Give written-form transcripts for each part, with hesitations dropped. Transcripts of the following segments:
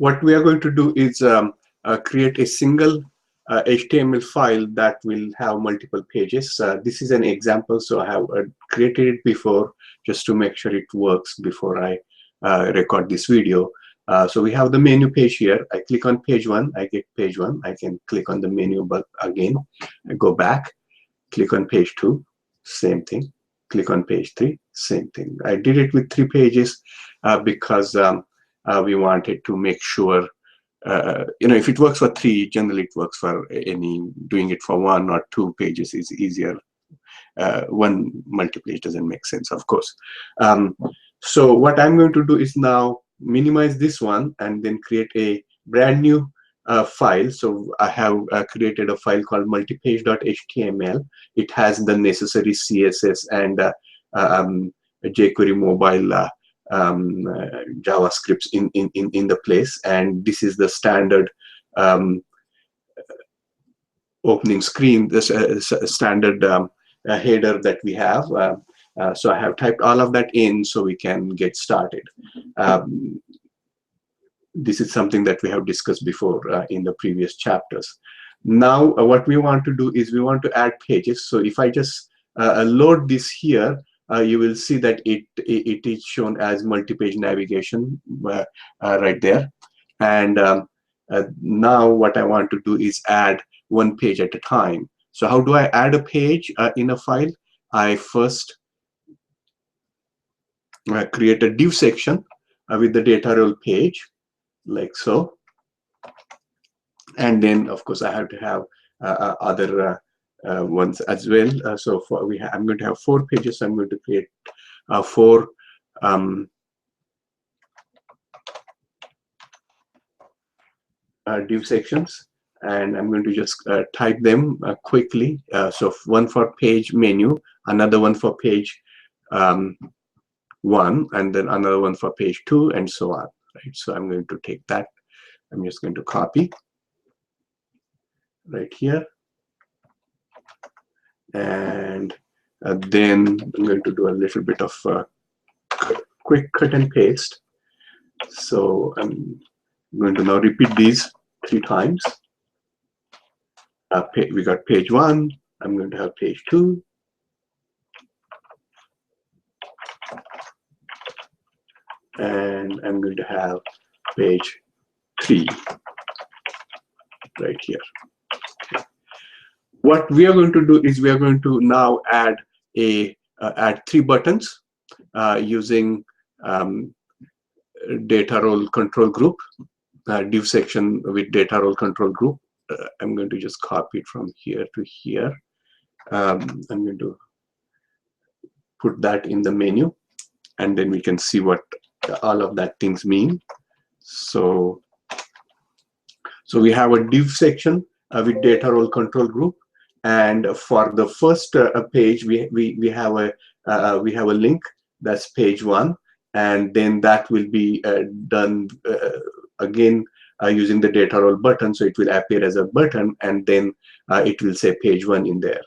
what we are going to do is create a single HTML file that will have multiple pages. This is an example, so I have created it before just to make sure it works before I record this video. So we have the menu page here. I click on page 1, I get page 1. I can click on the menu but again, I go back, click on page 2, same thing. Click on page 3, same thing. I did it with 3 pages because we wanted to make sure, if it works for 3, generally it works for any. Doing it for 1 or 2 pages is easier. One multiply doesn't make sense, of course. So what I'm going to do is now minimize this one and then create a brand new file. So I have created a file called multipage.html. It has the necessary CSS and jQuery mobile JavaScripts in the place, and this is the standard opening screen, this standard header that we have. So I have typed all of that in so we can get started. This is something that we have discussed before in the previous chapters. Now what we want to do is we want to add pages. So if I just load this here, you will see that it is shown as multi-page navigation right there. And now what I want to do is add one page at a time. So how do I add a page in a file? I first create a div section with the data role page, like so. And then, of course, I have to have other ones as well. So I'm going to have 4 pages. So I'm going to create 4 div sections, and I'm going to just type them quickly. So one for page menu, another one for page 1, and then another one for page 2, and so on. Right. So I'm going to take that. I'm just going to copy right here, and then I'm going to do a little bit of quick cut and paste. So I'm going to now repeat these 3 times. We got page 1. I'm going to have page 2. And I'm going to have page 3 right here. Okay. What we are going to do is we are going to now add 3 buttons using data role control group, div section with data role control group. I'm going to just copy it from here to here. I'm going to put that in the menu, and then we can see what all of that things mean. So we have a div section with data role control group, and for the first page we have a link that's page 1, and then that will be done again using the data role button. So it will appear as a button, and then it will say page 1 in there,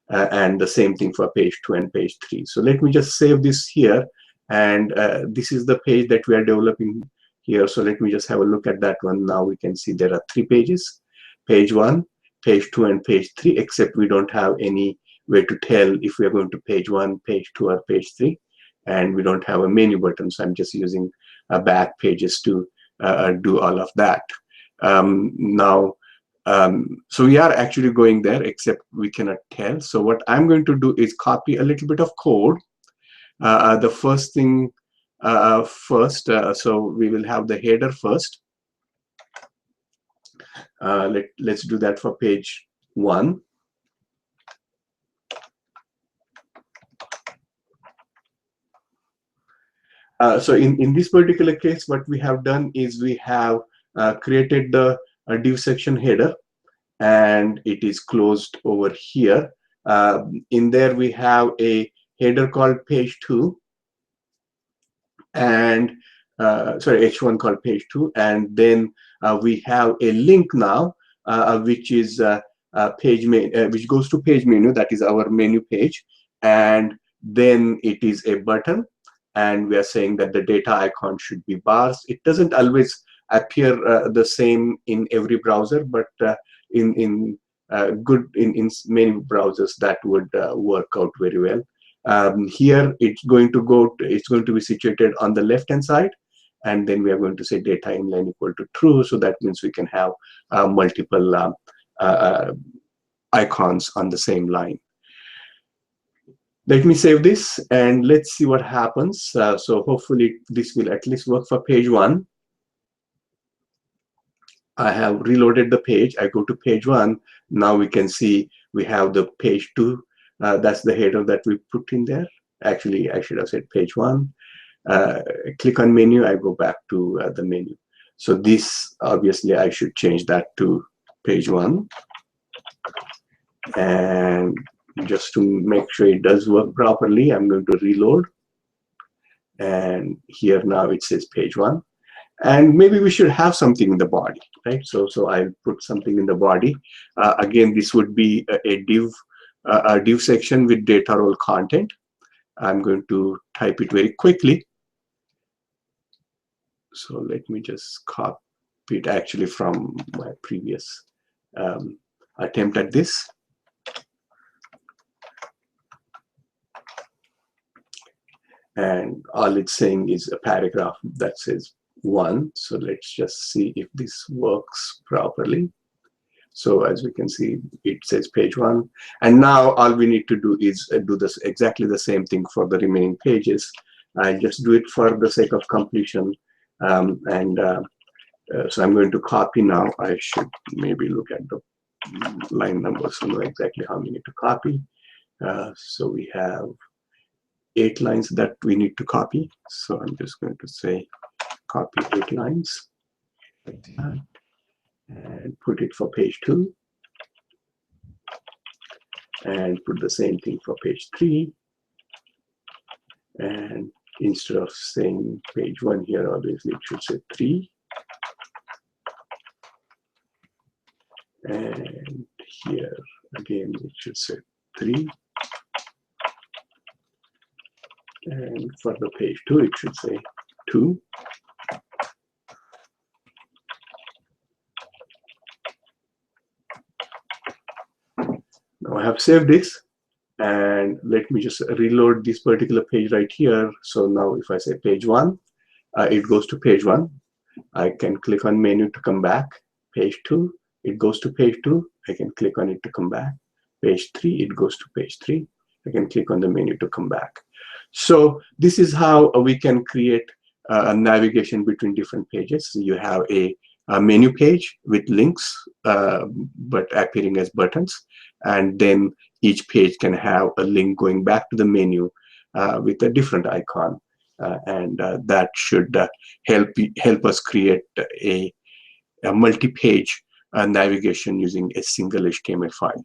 and the same thing for page 2 and page 3. So let me just save this here, and this is the page that we are developing here. So let me just have a look at that one. Now we can see there are 3 pages, page 1, page 2, and page 3, except we don't have any way to tell if we are going to page 1, page 2, or page 3, and we don't have a menu button. So I'm just using back pages to do all of that. So we are actually going there, except we cannot tell. So what I'm going to do is copy a little bit of code. The first thing first, so we will have the header first. Let's do that for page 1. So in this particular case, what we have done is we have created the div section header, and it is closed over here. In there we have a header called page 2, and h1 called page 2, and then we have a link now which is which goes to page menu. That is our menu page, and then it is a button, and we are saying that the data icon should be bars. It doesn't always appear the same in every browser, but in many browsers that would work out very well. Here it's going to be situated on the left hand side, and then we are going to say data inline equal to true. So that means we can have multiple icons on the same line. Let me save this and let's see what happens. So hopefully this will at least work for page 1. I have reloaded the page. I go to page 1. Now we can see we have the page 2. That's the header that we put in there. Actually, I should have said page 1. Click on menu. I go back to the menu. So this, obviously, I should change that to page 1. And just to make sure it does work properly, I'm going to reload. And here now it says page 1. And maybe we should have something in the body, right? So I'll put something in the body. Again, this would be a div section with data role content. I'm going to type it very quickly. So let me just copy it actually from my previous attempt at this. And all it's saying is a paragraph that says 1. So let's just see if this works properly. So as we can see, it says page 1. And now all we need to do is do this exactly the same thing for the remaining pages. I'll just do it for the sake of completion. So I'm going to copy now. I should maybe look at the line numbers to know exactly how many to copy. So we have 8 lines that we need to copy. So I'm just going to say copy 8 lines and put it for page 2 and put the same thing for page 3. And instead of saying page 1 here, obviously it should say 3. And here again it should say 3. And for the page 2 it should say 2. Now I have saved this, and let me just reload this particular page right here. So now if I say page 1, it goes to page 1. I can click on menu to come back. Page 2, it goes to page 2. I can click on it to come back. Page 3, it goes to page 3. I can click on the menu to come back. So this is how we can create a navigation between different pages. So you have a menu page with links, but appearing as buttons. And then each page can have a link going back to the menu with a different icon. That should help us create a multi-page navigation using a single HTML file.